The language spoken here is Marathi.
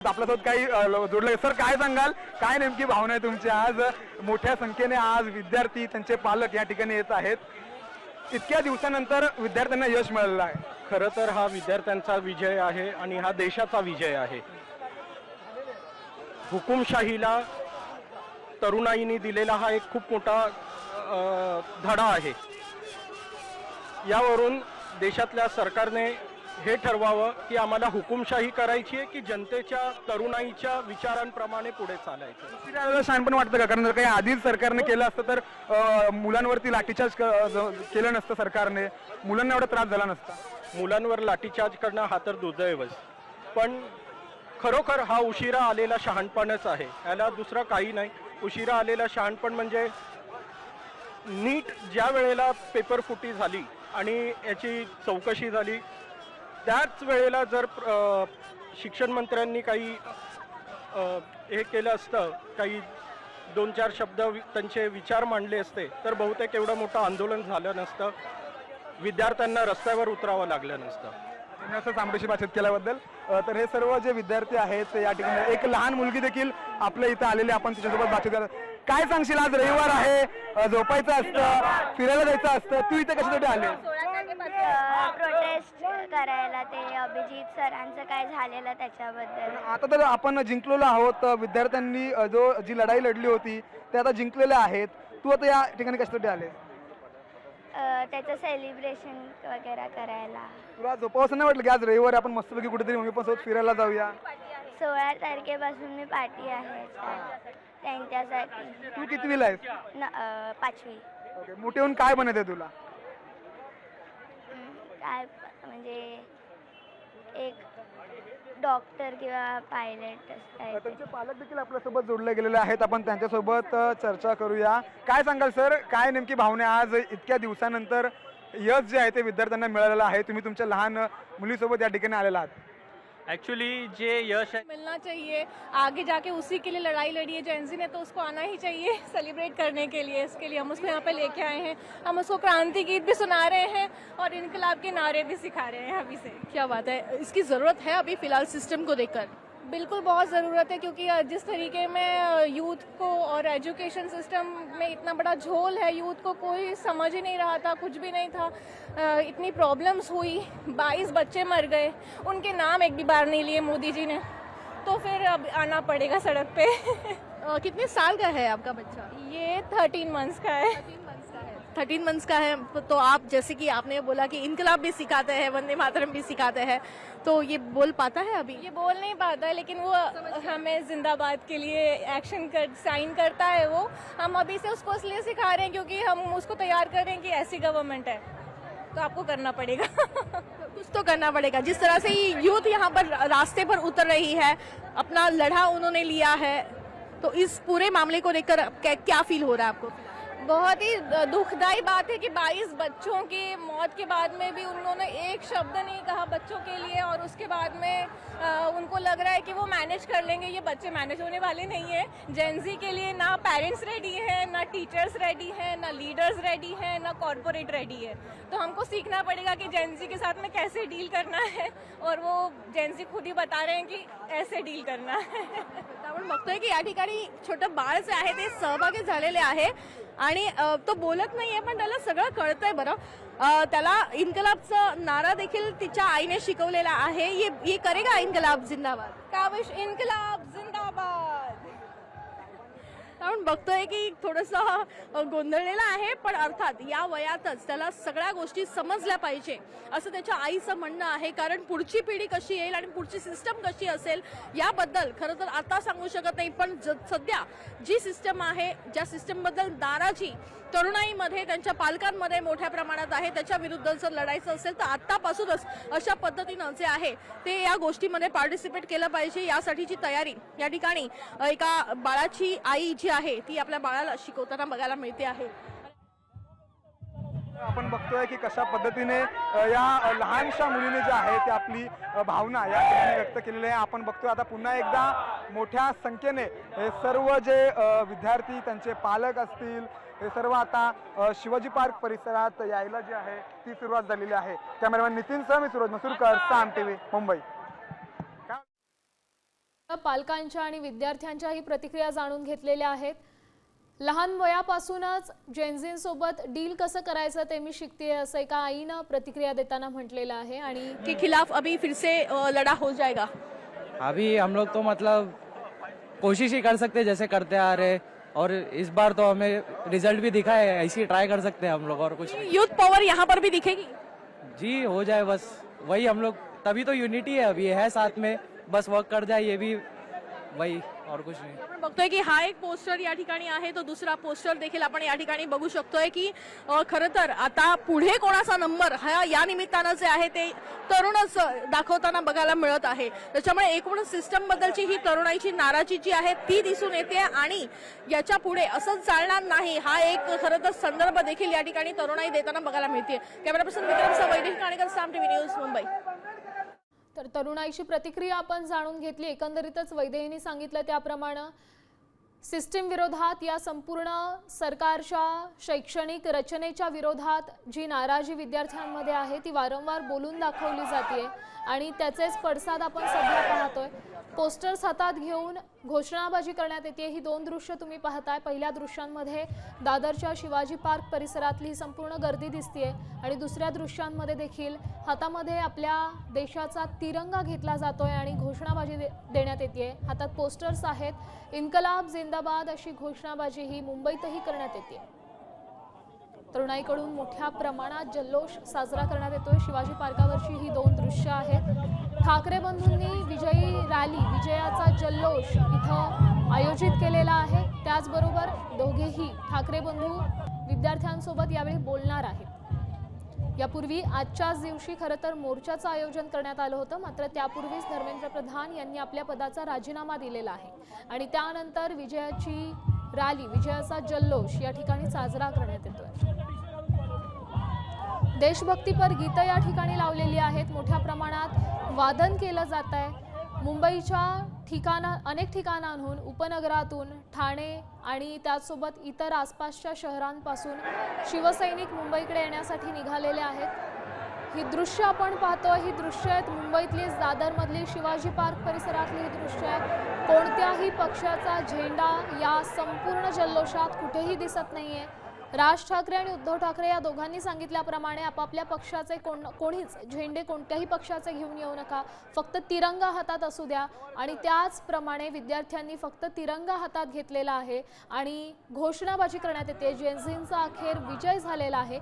आपल्यासोबत काही जोडले सर, काय सांगाल, काय नेमकी भावना आहे तुमची? आज मोठ्या संख्येने आज विद्यार्थी त्यांचे पालक या ठिकाणी येत आहेत. इतक्या दिवसानंतर विद्यार्थ्यांना यश मिळालेलं आहे. खरं तर हा विद्यार्थ्यांचा विजय आहे आणि हा देशाचा विजय आहे. हुकुमशाहीला तरुणाईने दिलेला हा एक खूप मोठा धडा आहे. यावरून देशातल्या सरकारने हे ठरवावं की आम्हाला हुकुमशाही करायची आहे की जनतेच्या तरुणाईच्या विचारांप्रमाणे पुढे चालायचं. शहाणपण वाटतं का? कारण जर काही आधीच सरकारने केलं असतं तर मुलांवरती लाठीचार्ज केलं नसतं सरकारने, मुलांना एवढा त्रास झाला नसता. मुलांवर लाठीचार्ज करणं हा तर दुर्दैवच, पण खरोखर हा उशिरा आलेला शहाणपणच आहे. याला दुसरं काही नाही. उशिरा आलेला शहाणपण म्हणजे नीट ज्या वेळेला पेपर फुटी झाली आणि याची चौकशी झाली त्याच वेळेला जर शिक्षण मंत्र्यांनी काही हे केलं असतं, काही 2-4 शब्द त्यांचे विचार मांडले असते तर बहुतेक एवढं मोठं आंदोलन झालं नसतं, विद्यार्थ्यांना रस्त्यावर उतरावं लागलं नसतं. असं आमच्याशी बातचीत केल्याबद्दल. तर हे सर्व जे विद्यार्थी आहेत या ठिकाणी एक लहान मुलगी देखील आपल्या इथं आलेली, आपण तिच्यासोबत बातचीत करत. काय सांगशील, आज रविवार आहे, झोपायचं असतं, फिरायला जायचं असतं, तू इथे कशासाठी आले? प्रोटेस्ट करायला, ते अभिजित सरांचं काय झालेलं त्याच्याबद्दल. आता तर आपण जिंकलेलो आहोत, विद्यार्थ्यांनी जी लढाई लढली होती ते आता जिंकलेले आहेत. तू आता या ठिकाणी कशासाठी आले? त्याचं सेलिब्रेशन वगैरे करायला. तुला झोपावं नाही वाटलं की आज रविवार आपण मस्तपैकी कुठेतरी मम्मी पण सोबत फिरायला जाऊया? 16 तारखेपासून मी पार्टी आहे त्यांच्यासाठी. तू कितवीला आहेस? 5वी. ओके. मोठे होऊन काय बनायचं तुला? काय म्हणजे एक डॉक्टर किंवा पायलट. त्यांचे पालक देखील आपल्यासोबत जोडले गेलेले आहेत, आपण त्यांच्यासोबत चर्चा करूया. काय सांगाल सर, काय नेमकी भावना आज इतक्या दिवसानंतर यश जे आहे ते विद्यार्थ्यांना मिळालेलं आहे? तुम्ही तुमच्या लहान मुलीसोबत या ठिकाणी आलेला आहात. एक्चुअली जे यश है मिलना चाहिए, आगे जाके उसी के लिए लड़ाई लड़ी है जेनजी ने, तो उसको आना ही चाहिए सेलिब्रेट करने के लिए. इसके लिए हम उसको यहाँ पे लेके आए हैं. हम उसको क्रांति गीत भी सुना रहे हैं और इनकलाब के नारे भी सिखा रहे हैं अभी से. क्या बात है, इसकी ज़रूरत है अभी फ़िलहाल सिस्टम को देखकर. बिल्कुल बहुत ज़रूरत है, क्योंकि जिस तरीके में यूथ को और एजुकेशन सिस्टम में इतना बड़ा झोल है, यूथ को कोई समझ ही नहीं रहा था, कुछ भी नहीं था. इतनी प्रॉब्लम्स हुई, 22 बच्चे मर गए, उनके नाम एक भी बार नहीं लिए मोदी जी ने, तो फिर अब आना पड़ेगा सड़क पे. कितने साल का है आपका बच्चा? ये 13 मंथ्स का है. 13 मंथ्स का है. तो आप, जैसे कि आपने बोला कि इनकलाब भी सिखाते हैं, वंदे मातरम भी सिखाते हैं, तो ये बोल पाता है अभी? ये बोल नहीं पाता है, लेकिन वो हमें जिंदाबाद के लिए साइन करता है. वो हम अभी से उसको इसलिए सिखा रहे हैं क्योंकि हम उसको तैयार कर रहे हैं कि ऐसी गवर्नमेंट है तो आपको करना पड़ेगा. कुछ तो करना पड़ेगा. जिस तरह से यूथ यहाँ पर रास्ते पर उतर रही है, अपना लड़ा उन्होंने लिया है, तो इस पूरे मामले को देखकर क्या फील हो रहा है आपको? बहुत ही दुखदाई बात है कि 22 बच्चों की मौत के बाद में भी उन्होंने एक शब्द नहीं कहा बच्चों के लिए, और उसके बाद में उनको लग रहा है कि वो मैनेज कर लेंगे. ये बच्चे मैनेज होने वाले नहीं है. जेनजी के लिए ना पेरेंट्स रेडी है, ना टीचर्स रेडी है, ना लीडर्स रेडी है, ना कॉर्पोरेट रेडी है. तो हमको सीखना पड़ेगा कि जेनजी के साथ में कैसे डील करना है, और वो जेनजी खुद ही बता रहे हैं कि ऐसे डील करना है. आपण बघतोय की या ठिकाणी छोटं बाळ जे आहे ते सहभागी झालेले आहे आणि तो बोलत नाहीये, पण त्याला सगळं कळतंय. बरं, त्याला इन्कलाबचा नारा देखील तिच्या आईने शिकवलेला आहे. ये करेगा इन्कलाब जिंदाबाद. काविश इन्कलाब जिंदाबाद. आपण बघतोय की थोडंसं गोंधळलेला आहे, पण अर्थात या वयातच त्याला सगळ्या गोष्टी समजल्या पाहिजे असं त्याच्या आईचं म्हणणं आहे. कारण पुढची पिढी कशी येईल आणि पुढची सिस्टम कशी असेल याबद्दल खरं तर आता सांगू शकत नाही, पण सध्या जी सिस्टम आहे, ज्या सिस्टमबद्दल नाराजी तरुणाईमध्ये, त्यांच्या पालकांमध्ये मोठ्या प्रमाणात आहे, त्याच्या विरुद्ध जर लढायचं असेल तर आत्तापासूनच अशा पद्धतीनं जे आहे ते या गोष्टीमध्ये पार्टिसिपेट केलं पाहिजे. यासाठीची तयारी या ठिकाणी एका बाळाची आई जी आहे ती आपल्या बाळाला शिकवताना बघायला मिळते आहे. आपण बघतोय की कशा पद्धतीने या लहानशा मुलीने जे आहे ते आपली भावना या ठिकाणी व्यक्त केलेली आहे. आपण बघतोय आता पुन्हा एकदा मोठ्या संख्येने हे सर्व जे विद्यार्थी, त्यांचे पालक असतील, हे सर्व आता शिवाजी पार्क परिसरात यायला जी आहे ती सुरुवात झालेली आहे. कॅमेरामॅन नितीन सह मी सूरज मसूरकर, साम टीव्ही, मुंबई. पालकांच्या आणि विद्यार्थ्यांच्याही प्रतिक्रिया जाणून घेतलेल्या आहेत। लहान वयापासूनच जेनझींसोबत डील कसं करायचं ते मी शिकते असं एका आईनं प्रतिक्रिया देताना म्हटलेलं आहे। आणि के खिलाफ अभी फिर से लड़ा हो जाएगा। अभी हम लोग तो मतलब कोशिश ही कर सकते हैं जैसे करते आ रहे, और इस बार तो हमें रिजल्ट भी दिखा है, ऐसे ही ट्राई कर सकते हैं हम लोग और कुछ नहीं। यूथ पावर यहाँ पर भी दिखेगी। जी हो जाए बस, वही हम लोग, तभी तो यूनिटी है, अभी है साथ में, बस वर्क कर जाए, ये भी वही और कुछ नहीं। आपण बघतोय की हा एक पोस्टर या ठिकाणी आहे, तो दुसरा पोस्टर देखील आपण या ठिकाणी बघू शकतोय की खरं तर आता पुढे कोणाचा नंबर हा या निमित्तानं जे आहे ते तरुणच दाखवताना बघायला मिळत आहे। त्याच्यामुळे एकूण सिस्टम बद्दलची ही तरुणाईची नाराजी जी आहे ती दिसून येते आणि याच्या पुढे असंच चालणार नाही हा एक खरं तर संदर्भ देखील या ठिकाणी तरुणाई देताना बघायला मिळते। कॅमेरा पर्सन विक्रम वैदेही काणेकर, साम टीव्ही न्यूज, मुंबई। तर तरुणाईची प्रतिक्रिया आपण जाणून घेतली। एकंदरीतच वैदेहींनी सांगितलं त्याप्रमाणे सिस्टीम विरोधात, या संपूर्ण सरकारच्या शैक्षणिक रचनेच्या विरोधात जी नाराजी विद्यार्थ्यांमध्ये आहे ती वारंवार बोलून दाखवली जाते आणि त्याचेच पडसाद आपण सध्या पाहतोय। पोस्टर्स हातात घेऊन घोषणाबाजी करण्यात येते। ही दोन दृश्य तुम्ही पाहताय। पहिल्या दृश्यांमध्ये दादरच्या शिवाजी पार्क परिसरातली ही संपूर्ण गर्दी दिसतेय आणि दुसऱ्या दृश्यांमध्ये देखील हातामध्ये आपल्या देशाचा तिरंगा घेतला जातोय आणि घोषणाबाजी देण्यात येते। हातात पोस्टर्स आहेत। इन्कलाब जिंदाबाद अशी घोषणाबाजी ही मुंबईतही करण्यात येते। तरुणाईकडून मोठ्या प्रमाणात जल्लोष साजरा करण्यात येतोय। शिवाजी पार्कावरची ही दोन दृश्य आहेत। ठाकरे बंधूंनी विजयी रॅली, विजयाचा जल्लोष इथं आयोजित केलेला आहे। त्याचबरोबर दोघेही ठाकरे बंधू विद्यार्थ्यांसोबत यावेळी बोलणार आहेत। यापूर्वी आजच्याच दिवशी खरं तर मोर्चाचं आयोजन करण्यात आलं होतं, मात्र त्यापूर्वीच धर्मेंद्र प्रधान यांनी आपल्या पदाचा राजीनामा दिलेला आहे आणि त्यानंतर विजयाची रॅली, विजयाचा जल्लोष या ठिकाणी साजरा करण्यात येतोय। देशभक्तीपर गीतं या ठिकाणी लावलेली आहेत। मोठ्या प्रमाणात वादन केलं जात आहे। मुंबईच्या अनेक ठिकाणांहून, उपनगरातून, ठाणे आणि त्याचसोबत इतर आसपासच्या शहरांपासून शिवसैनिक मुंबईकडे येण्यासाठी निघालेले आहेत। ही दृश्य आपण पाहतोय, ही दृश्य आहेत मुंबईतली, दादरमधली शिवाजी पार्क परिसरातली ही दृश्य आहेत। कोणत्याही पक्षाचा झेंडा या संपूर्ण जल्लोषात कुठेही दिसत नाहीये। राज ठाकरे आणि उद्धव ठाकरे या दोघांनी सांगितल्याप्रमाणे आपापल्या पक्षाचे कोणीच झेंडे कोणत्याही पक्षाचे घेऊन येऊ नका, फक्त तिरंगा हातात असू द्या। आणि त्याचप्रमाणे विद्यार्थ्यांनी फक्त तिरंगा हातात घेतलेला आहे आणि घोषणाबाजी करण्यात येते। जेनझींचा अखेर विजय झालेला आहे।